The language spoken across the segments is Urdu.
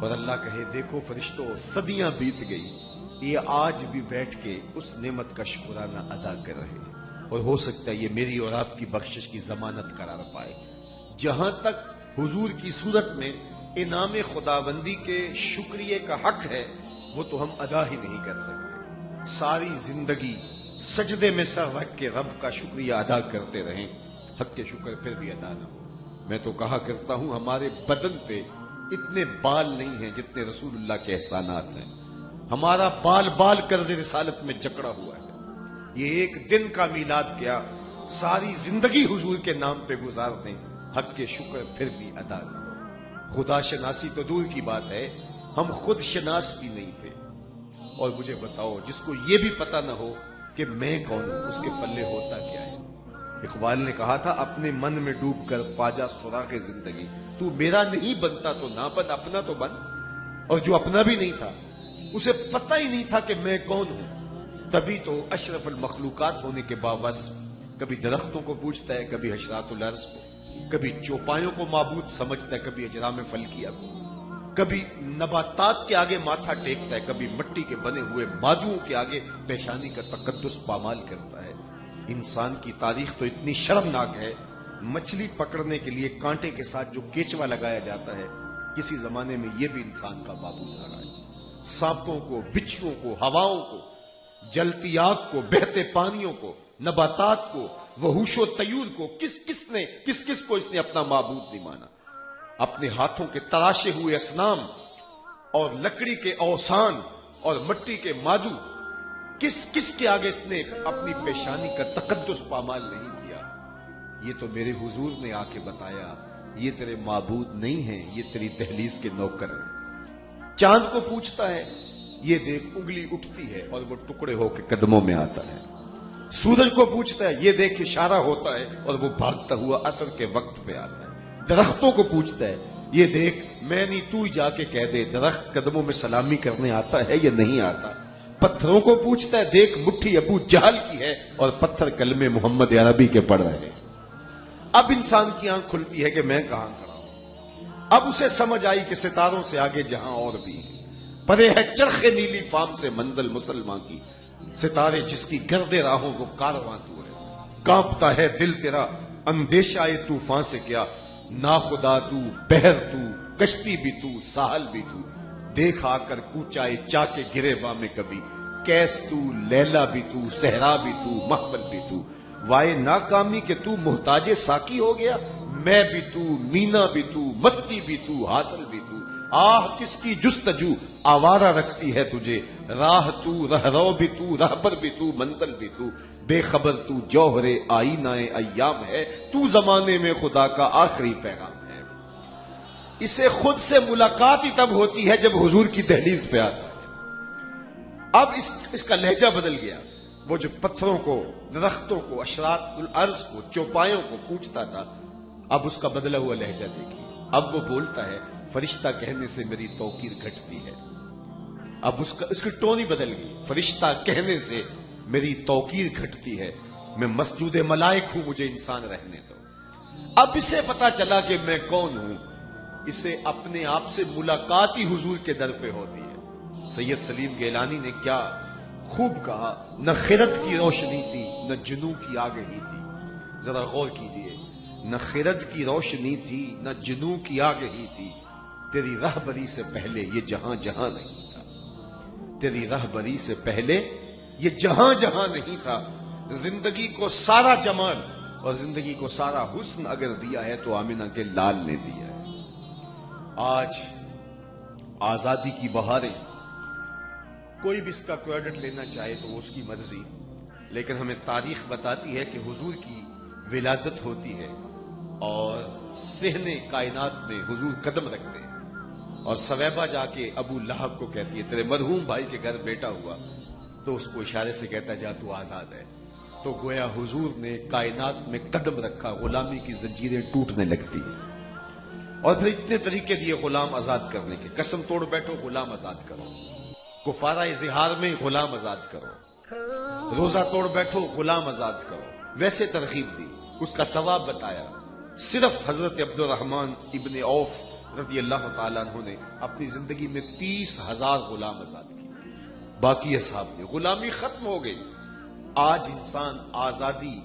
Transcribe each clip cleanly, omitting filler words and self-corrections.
اور اللہ کہے دیکھو فرشتوں صدیاں بیت گئی، یہ آج بھی بیٹھ کے اس نعمت کا شکرانہ ادا کر رہے ہیں، اور ہو سکتا ہے یہ میری اور آپ کی بخشش کی ضمانت قرار پائے۔ جہاں تک حضور کی صورت میں انعام خداوندی کے شکریہ کا حق ہے وہ تو ہم ادا ہی نہیں کر سکتے۔ ساری زندگی سجدے میں سر رکھ کے رب کا شکریہ ادا کرتے رہیں، حق کے شکر پھر بھی ادا نہ ہو۔ میں تو کہا کرتا ہوں ہمارے بدن پہ اتنے بال نہیں ہیں جتنے رسول اللہ کے احسانات ہیں۔ ہمارا بال بال قرض رسالت میں جکڑا ہوا ہے۔ یہ ایک دن کا میلاد کیا، ساری زندگی حضور کے نام پہ گزار دیں، حق کے شکر پھر بھی ادا نہ ہو۔ خدا شناسی تو دور کی بات ہے، ہم خود شناس بھی نہیں تھے۔ اور مجھے بتاؤ جس کو یہ بھی پتا نہ ہو کہ میں کون ہوں، اس کے پلے ہوتا کیا ہے؟ اقبال نے کہا تھا اپنے من میں ڈوب کر پاجا سراغ زندگی، تو میرا نہیں بنتا تو نہ بن، اپنا تو بن۔ اور جو اپنا بھی نہیں تھا اسے پتہ ہی نہیں تھا کہ میں کون ہوں، تبھی تو اشرف المخلوقات ہونے کے باوجود کبھی درختوں کو پوچھتا ہے، کبھی حشرات الارض کو، کبھی چوپایوں کو معبود سمجھتا ہے، کبھی اجرام فلکیہ کو، کبھی نباتات کے آگے ماتھا ٹیکتا ہے، کبھی مٹی کے بنے ہوئے مادوؤں کے آگے پیشانی کا تقدس پامال کرتا ہے۔ انسان کی تاریخ تو اتنی شرمناک ہے، مچھلی پکڑنے کے لیے کانٹے کے ساتھ جو کیچوا لگایا جاتا ہے، کسی زمانے میں یہ بھی انسان کا معبود رہا ہے۔ سانپوں کو، بچھوؤں کو، ہواؤں کو، جلتی آگ کو، بہتے پانیوں کو، نباتات کو، وحوش و طیور کو، کس کس کو اس نے اپنا معبود نہیں مانا؟ اپنے ہاتھوں کے تراشے ہوئے اصنام اور لکڑی کے اوثان اور مٹی کے مادو، کس کے آگے اس نے اپنی پیشانی کا تقدس پامال نہیں کیا؟ یہ تو میرے حضور نے آ کے بتایا یہ تیرے معبود نہیں ہیں، یہ تیری دہلیز کے نوکر ہیں۔ چاند کو پوچھتا ہے یہ دیکھ انگلی اٹھتی ہے اور وہ ٹکڑے ہو کے قدموں میں آتا ہے۔ سورج کو پوچھتا ہے یہ دیکھ اشارہ ہوتا ہے اور وہ بھاگتا ہوا عصر کے وقت پہ آتا ہے۔ درختوں کو پوچھتا ہے یہ دیکھ میں نہیں تو ہی جا کے کہہ دے درخت قدموں میں سلامی کرنے آتا ہے یا نہیں آتا۔ پتھروں کو پوچھتا ہے دیکھ مٹھی ابو جہل کی ہے اور پتھر کلمے محمد عربی کے پڑھ رہے ہیں۔ اب انسان کی آنکھ کھلتی ہے کہ میں کہاں کھڑا ہوں۔ اب اسے سمجھ آئی کہ ستاروں سے آگے جہاں اور بھی ہے، پرے ہے چرخ نیلی فام سے منزل مسلمان کی، ستارے جس کی گرد راہوں وہ کارواں تو ہے۔ کانپتا ہے دل تیرا اندیشہ طوفان سے کیا، ناخدا تو، بحر تو، کشتی بھی تو، ساحل بھی تو، دیکھ آ کر کوچائے چا کے گرے میں کبھی، کیس تو، لیلا بھی تو، صحرا بھی تو، محمل بھی تو، وائے ناکامی کہ تو محتاج ساکی ہو گیا، میں بھی تو، مینا بھی تو، مستی بھی تو، حاصل بھی تو، آہ کس کی جستجو آوارہ رکھتی ہے تجھے، راہ تو، رہرو بھی تو، رہبر بھی تو، منزل بھی تو، بے خبر تو جوہر آئینہ ایام ہے، تو زمانے میں خدا کا آخری پیغام ہے۔ اسے خود سے ملاقات ہی تب ہوتی ہے جب حضور کی دہلیز پہ آتا ہے۔ اب اس کا لہجہ بدل گیا، وہ جو پتھروں کو، درختوں کو، اشرات الارض کو، چوپایوں کو پوچھتا تھا، اب اس کا بدلا ہوا لہجہ دیکھیے۔ اب وہ بولتا ہے فرشتہ کہنے سے میری توقیر گھٹتی ہے۔ اب اس کی ٹون ہی بدل گئی، فرشتہ کہنے سے میری توقیر گھٹتی ہے، میں مسجود ملائک ہوں، مجھے انسان رہنے دو۔ اب اسے پتا چلا کہ میں کون ہوں، اسے اپنے آپ سے ملاقات ہی حضور کے در پہ ہوتی ہے۔ سید سلیم گیلانی نے کیا خوب کہا، نہ خرد کی روشنی تھی نہ جنوں کی آگہی تھی۔ ذرا غور کیجئے، نہ خرد کی روشنی تھی نہ جنوں کی آگہی تھی، تیری رہبری سے پہلے یہ جہاں جہاں نہیں تھا، تیری رہبری سے پہلے یہ جہاں جہاں نہیں تھا۔ زندگی کو سارا جمال اور زندگی کو سارا حسن اگر دیا ہے تو آمنہ کے لال نے دیا ہے۔ آج آزادی کی بہاریں، کوئی بھی اس کا کریڈٹ لینا چاہے تو وہ اس کی مرضی، لیکن ہمیں تاریخ بتاتی ہے کہ حضور کی ولادت ہوتی ہے اور صحن کائنات میں حضور قدم رکھتے ہیں، اور سویبہ جا کے ابو لہب کو کہتی ہے تیرے مرحوم بھائی کے گھر بیٹا ہوا، تو اس کو اشارے سے کہتا جا تو آزاد ہے۔ تو گویا حضور نے کائنات میں قدم رکھا، غلامی کی زنجیریں ٹوٹنے لگتی ہیں، اور پھر اتنے طریقے دیے غلام آزاد کرنے کے، قسم توڑ بیٹھو غلام آزاد کرو، کفارہ اظہار میں غلام آزاد کرو، روزہ توڑ بیٹھو غلام آزاد کرو، ویسے ترغیب دی، اس کا ثواب بتایا۔ صرف حضرت عبد الرحمن ابن عوف رضی اللہ تعالیٰ عنہ نے اپنی زندگی میں 30,000 غلام آزاد کیے، باقی اصحاب نے غلامی ختم ہو گئی۔ آج انسان آزادی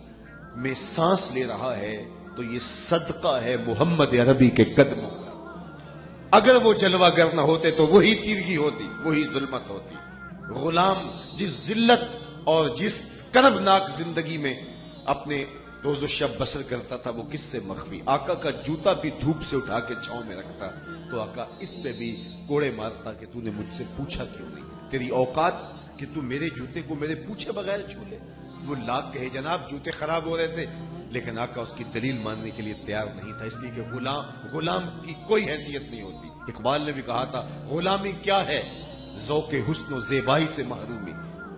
میں سانس لے رہا ہے تو یہ صدقہ ہے محمد عربی کے قدموں کا۔ اگر وہ جلوہ گر نہ ہوتے تو وہی تیرگی ہوتی، وہی ظلمت ہوتی۔ غلام جس ذلت اور جس کربناک زندگی میں اپنے روز و شب بسر کرتا تھا وہ کس سے مخفی؟ آقا کا جوتا بھی دھوپ سے اٹھا کے چھاؤں میں رکھتا تو آقا اس پہ بھی کوڑے مارتا کہ تو نے مجھ سے پوچھا کیوں نہیں؟ تیری اوقات کہ تو میرے جوتے کو میرے پوچھے بغیر چھو لے؟ وہ لاکھ کہے جناب جوتے خراب ہو رہے تھے، لیکن آقا اس کی دلیل ماننے کے لیے تیار نہیں تھا، اس لیے کہ غلام کی کوئی حیثیت نہیں ہوتی۔ اقبال نے بھی کہا تھا غلامی کیا ہے؟ ذوق حسن و زیبائی سے محرومی،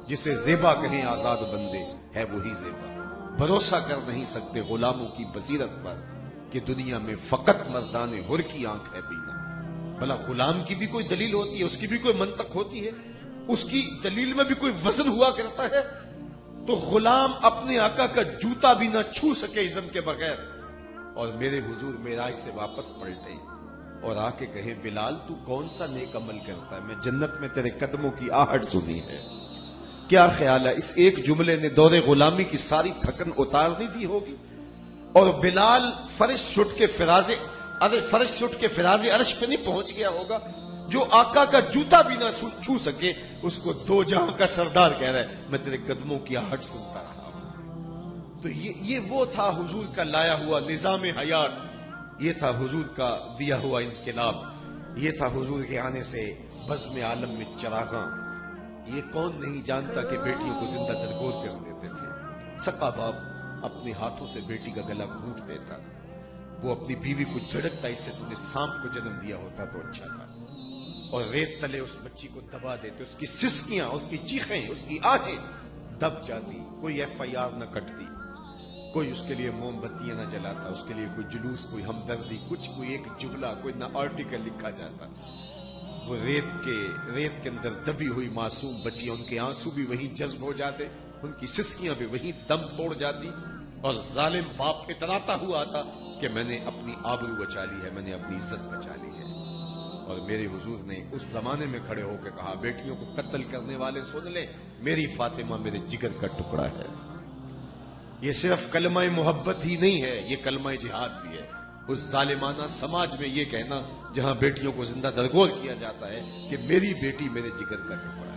جسے زیبا کہیں آزاد بندے ہے وہی زیبا۔ بھروسہ کر نہیں سکتے غلاموں کی بصیرت پر کہ دنیا میں فقط مردان حر کی آنکھ ہے بینا۔ بھلا غلام کی بھی کوئی دلیل ہوتی ہے، اس کی بھی کوئی منطق ہوتی ہے، اس کی دلیل میں بھی کوئی وزن ہوا کرتا ہے؟ تو غلام اپنے آقا کا جوتا بھی نہ چھو سکے اذن کے بغیر، اور میرے حضور معراج سے واپس پلٹے اور آ کے کہے بلال تو کون سا نیک عمل کرتا ہے؟ میں جنت میں تیرے قدموں کی آہٹ سنی ہے۔ کیا خیال ہے اس ایک جملے نے دور غلامی کی ساری تھکن اتار نہیں دی ہوگی؟ اور بلال فرش چھٹ کے فراز عرش پہ نہیں پہنچ گیا ہوگا؟ جو آقا کا جوتا بھی نہ چھو سکے اس کو دو جہاں کا سردار کہہ رہا ہے میں تیرے قدموں کی آہٹ سنتا رہا ہوں۔ تو یہ وہ تھا حضور کا لایا ہوا نظام حیات، یہ تھا حضور کا دیا ہوا انقلاب، یہ تھا حضور کے آنے سے بزم عالم میں چراغاں۔ یہ کون نہیں جانتا کہ بیٹیوں کو زندہ درگور کر دیتے تھے؟ سقا باپ اپنے ہاتھوں سے بیٹی کا گلا گھونٹ دیتا، وہ اپنی بیوی کو جھڑکتا، اس سے تم نے سانپ کو جنم دیا ہوتا تو اچھا تھا، اور ریت تلے اس بچی کو دبا دیتے، اس کی سسکیاں، اس کی چیخیں، اس کی آہیں دب جاتی، کوئی FIR نہ کٹتی، کوئی اس کے لیے موم بتیاں نہ جلاتا، اس کے لیے کوئی جلوس، کوئی ہمدردی، کوئی ایک جملہ، کوئی نہ آرٹیکل لکھا جاتا۔ وہ ریت کے اندر دبی ہوئی معصوم بچی، ان کے آنسو بھی وہیں جذب ہو جاتے، ان کی سسکیاں بھی وہیں دم توڑ جاتی، اور ظالم باپ اتراتا ہوا آتا کہ میں نے اپنی آبرو بچا لی ہے، میں نے اپنی عزت بچا لی ہے۔ اور میرے حضور نے اس زمانے میں کھڑے ہو کے کہا بیٹیوں کو قتل کرنے والے سن لے، میری فاطمہ میرے جگر کا ٹکڑا ہے۔ یہ صرف کلمہ محبت ہی نہیں ہے، یہ کلمہ جہاد بھی ہے۔ اس ظالمانہ سماج میں یہ کہنا جہاں بیٹیوں کو زندہ درگور کیا جاتا ہے کہ میری بیٹی میرے جگر کا ٹکڑا ہے۔